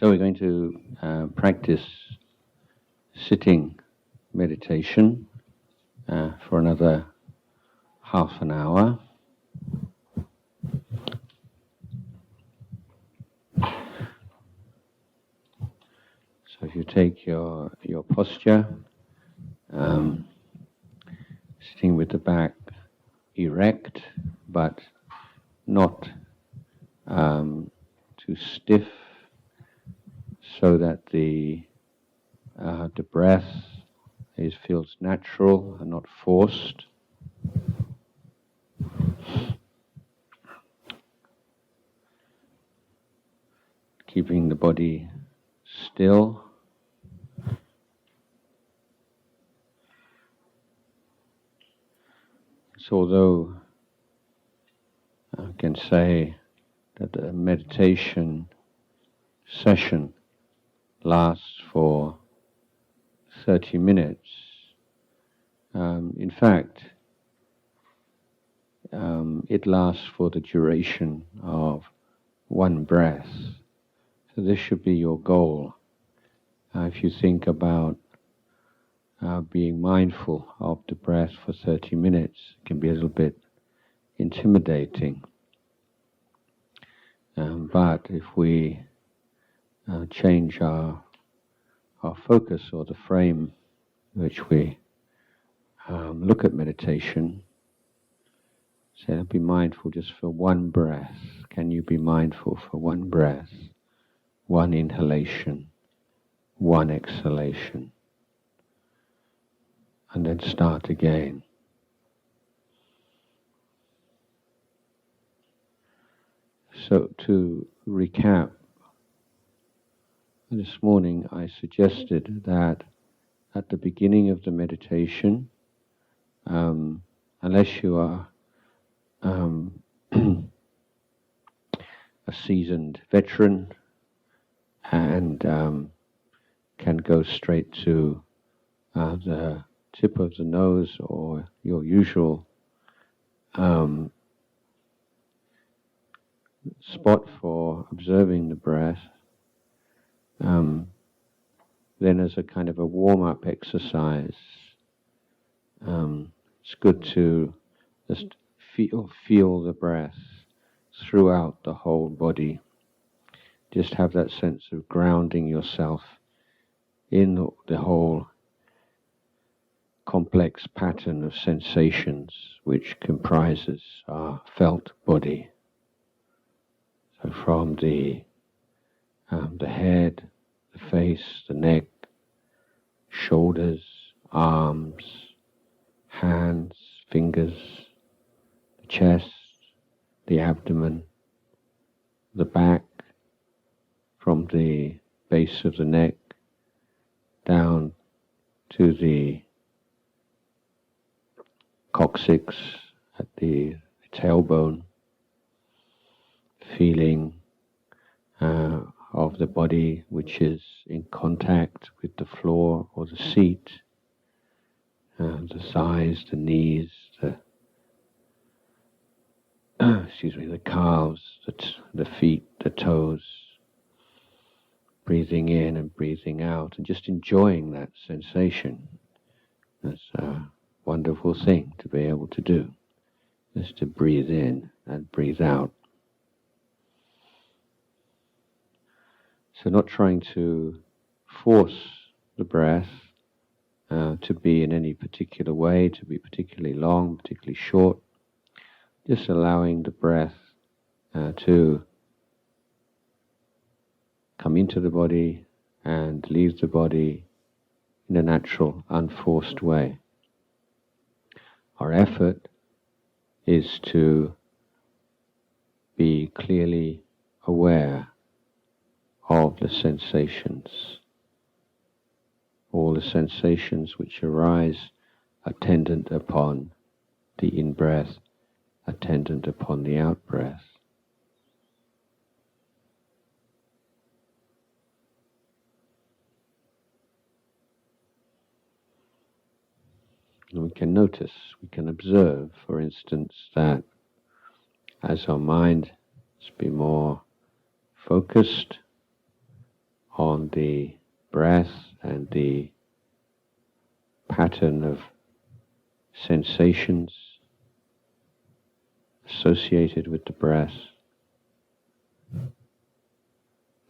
So we're going to practice sitting meditation for another half an hour. So if you take your posture, sitting with the back erect, but not too stiff, so that the breath feels natural and not forced. Keeping the body still. So although I can say that a meditation session lasts for 30 minutes, in fact, it lasts for the duration of one breath. So this should be your goal. If you think about being mindful of the breath for 30 minutes, it can be a little bit intimidating. But if we change our focus or the frame in which we look at meditation, say, be mindful just for one breath. Can you be mindful for one breath, one inhalation, one exhalation, and then start again. So to recap, this morning I suggested that at the beginning of the meditation, unless you are a seasoned veteran and can go straight to the tip of the nose or your usual spot for observing the breath, then as a kind of a warm-up exercise, it's good to just feel the breath throughout the whole body. Just have that sense of grounding yourself in the whole complex pattern of sensations which comprises our felt body. So from the head, the face, the neck, shoulders, arms, hands, fingers, the chest, the abdomen, the back, from the base of the neck down to the coccyx at the tailbone, feeling of the body which is in contact with the floor or the seat, the thighs, the knees, the calves, the feet, the toes, breathing in and breathing out, and just enjoying that sensation. That's a wonderful thing to be able to do, is to breathe in and breathe out. So not trying to force the breath to be in any particular way, to be particularly long, particularly short, just allowing the breath to come into the body and leave the body in a natural, unforced way. Our effort is to be clearly aware of the sensations. All the sensations which arise attendant upon the in-breath, attendant upon the out-breath. And we can notice, we can observe, for instance, that as our mind has been more focused, on the breath and the pattern of sensations associated with the breath,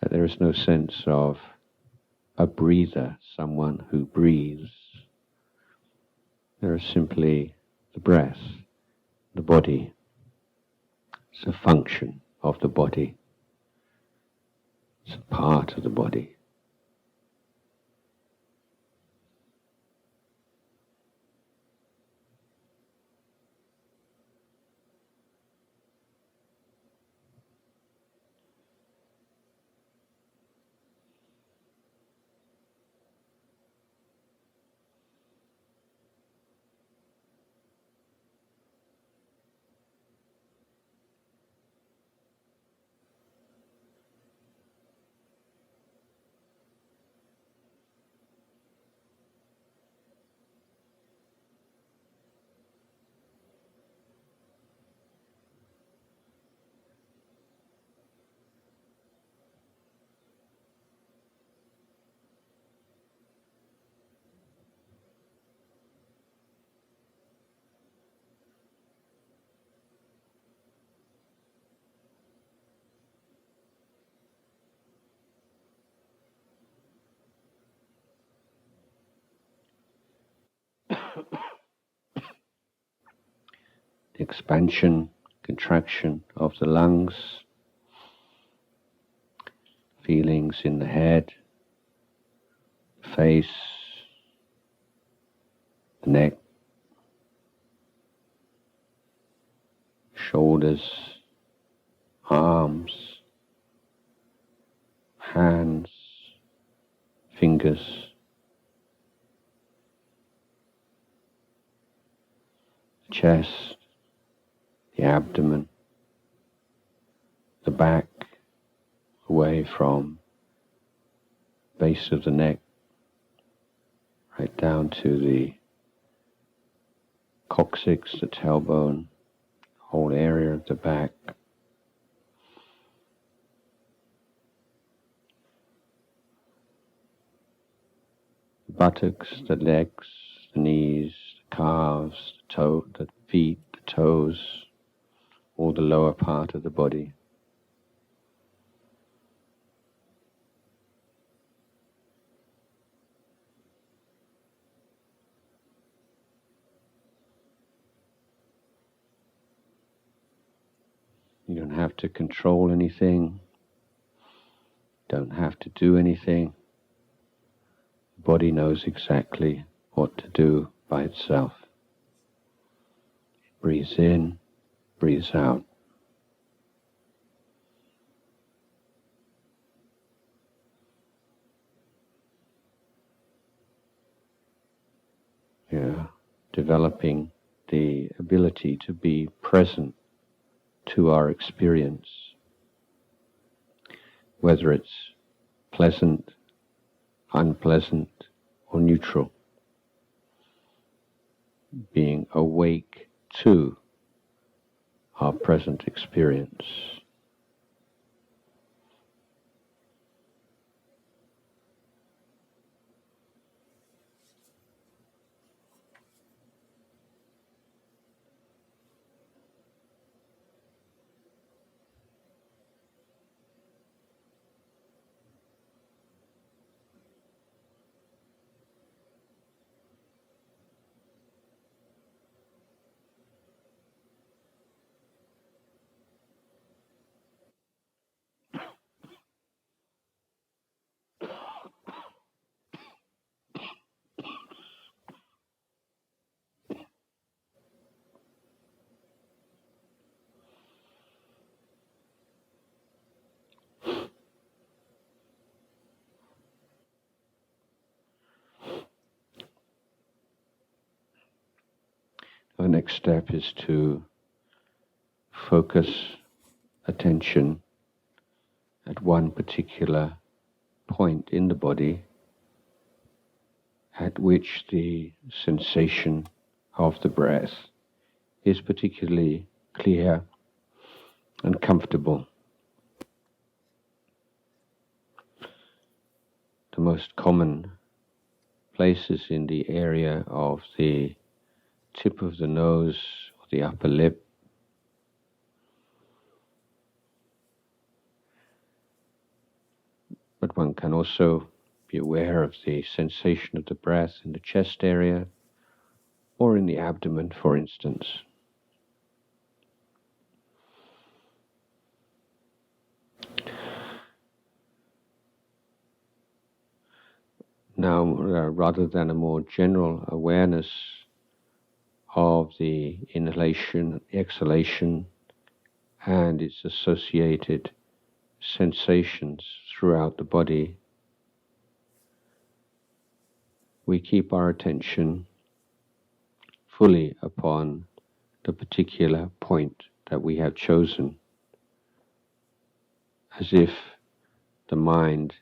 that there is no sense of a breather, someone who breathes. There is simply the breath, the body. It's a function of the body. It's a part of the body. Expansion, contraction of the lungs, feelings in the head, face, the neck, shoulders, arms, hands, fingers, chest, the abdomen, the back, away from base of the neck, right down to the coccyx, the tailbone, whole area of the back. The buttocks, the legs, the knees, the calves, the feet, the toes, all the lower part of the body. You don't have to control anything, don't have to do anything. The body knows exactly what to do by itself. It breathes in, breathes out. Yeah, developing the ability to be present to our experience, whether it's pleasant, unpleasant, or neutral. Being awake to our present experience. The next step is to focus attention at one particular point in the body at which the sensation of the breath is particularly clear and comfortable. the most common places in the area of the tip of the nose or the upper lip. But one can also be aware of the sensation of the breath in the chest area or in the abdomen, for instance. Now, rather than a more general awareness of the inhalation, exhalation, and its associated sensations throughout the body, we keep our attention fully upon the particular point that we have chosen, as if the mind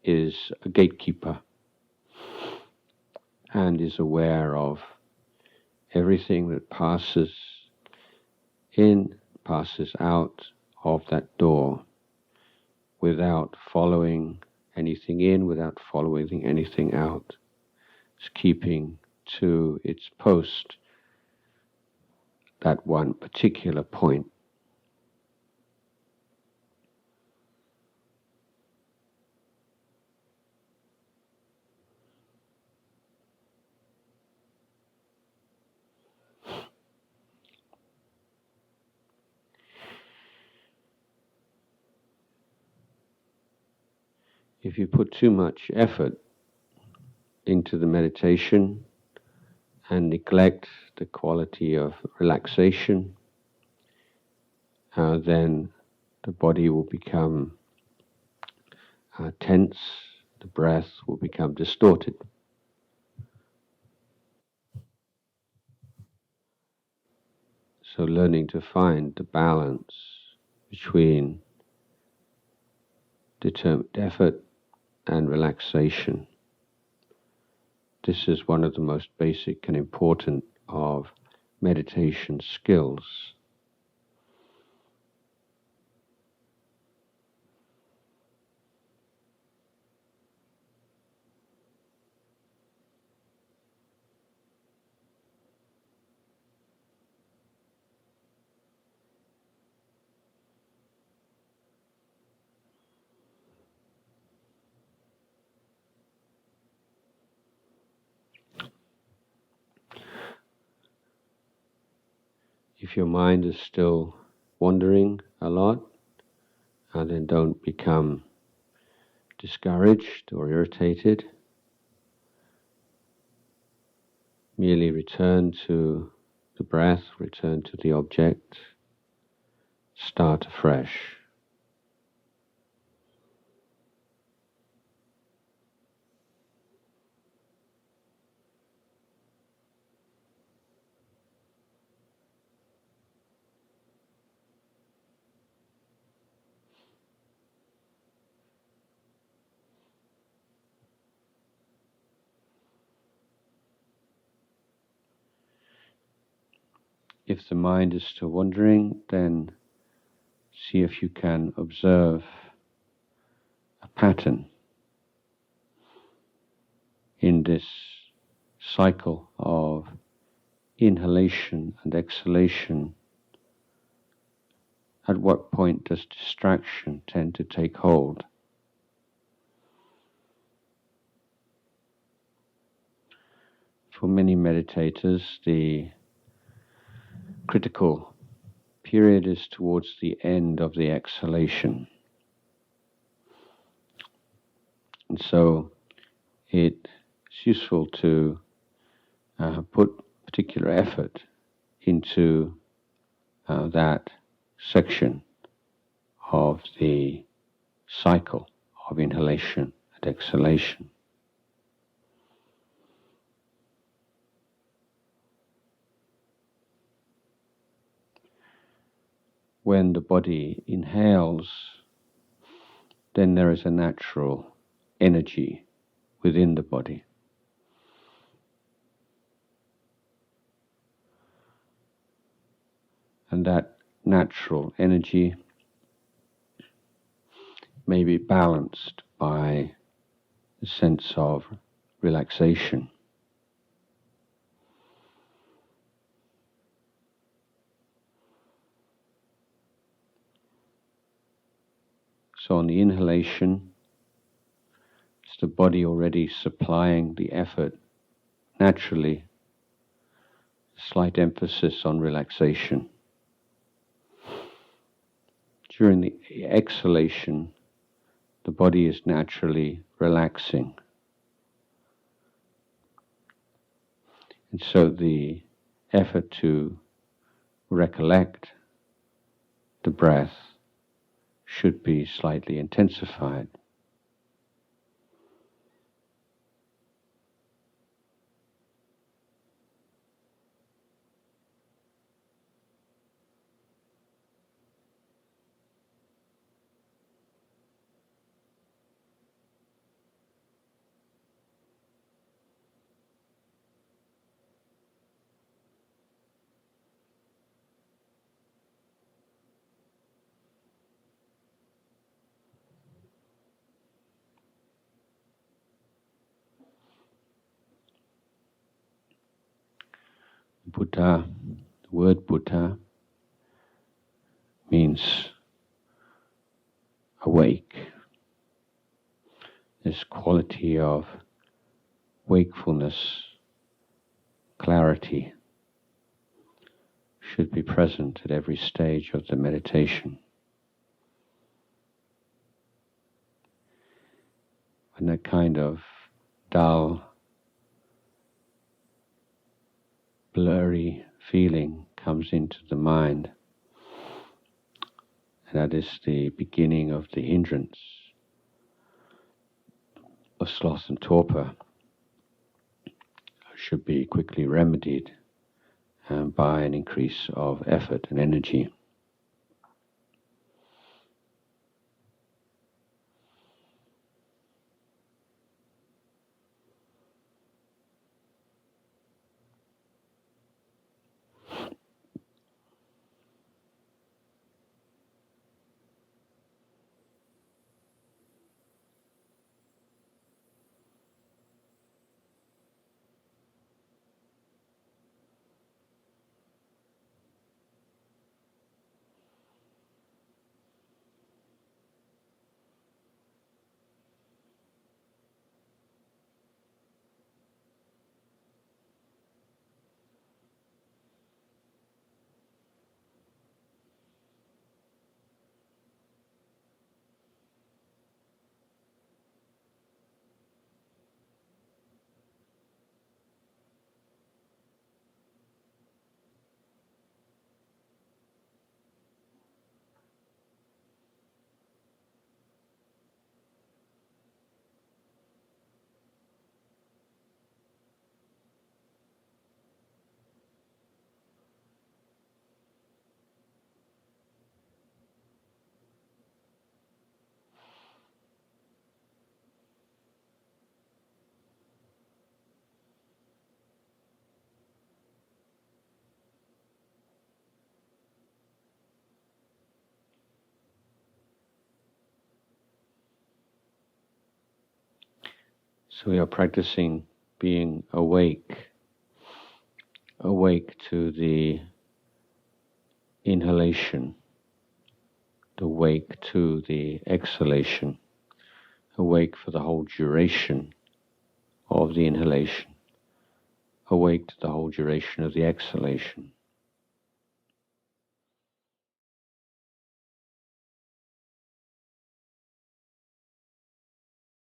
is a gatekeeper and is aware of everything that passes in, passes out of that door, without following anything in, without following anything out. It's keeping to its post, that one particular point. If you put too much effort into the meditation and neglect the quality of relaxation, then the body will become tense, the breath will become distorted. So learning to find the balance between determined effort and relaxation. This is one of the most basic and important of meditation skills. If your mind is still wandering a lot, then don't become discouraged or irritated. Merely return to the breath, return to the object, start afresh. If the mind is still wandering, then see if you can observe a pattern in this cycle of inhalation and exhalation. At what point does distraction tend to take hold? For many meditators, the critical period is towards the end of the exhalation. And so it's useful to put particular effort into that section of the cycle of inhalation and exhalation. When the body inhales, then there is a natural energy within the body. And that natural energy may be balanced by the sense of relaxation. So on the inhalation, it's the body already supplying the effort naturally, slight emphasis on relaxation. During the exhalation, the body is naturally relaxing. And so the effort to recollect the breath should be slightly intensified. Buddha, the word Buddha means awake. This quality of wakefulness, clarity, should be present at every stage of the meditation. When that kind of dull, blurry feeling comes into the mind, that is the beginning of the hindrance of sloth and torpor, should be quickly remedied by an increase of effort and energy. So we are practicing being awake to the inhalation, awake to the exhalation, awake for the whole duration of the inhalation, awake to the whole duration of the exhalation.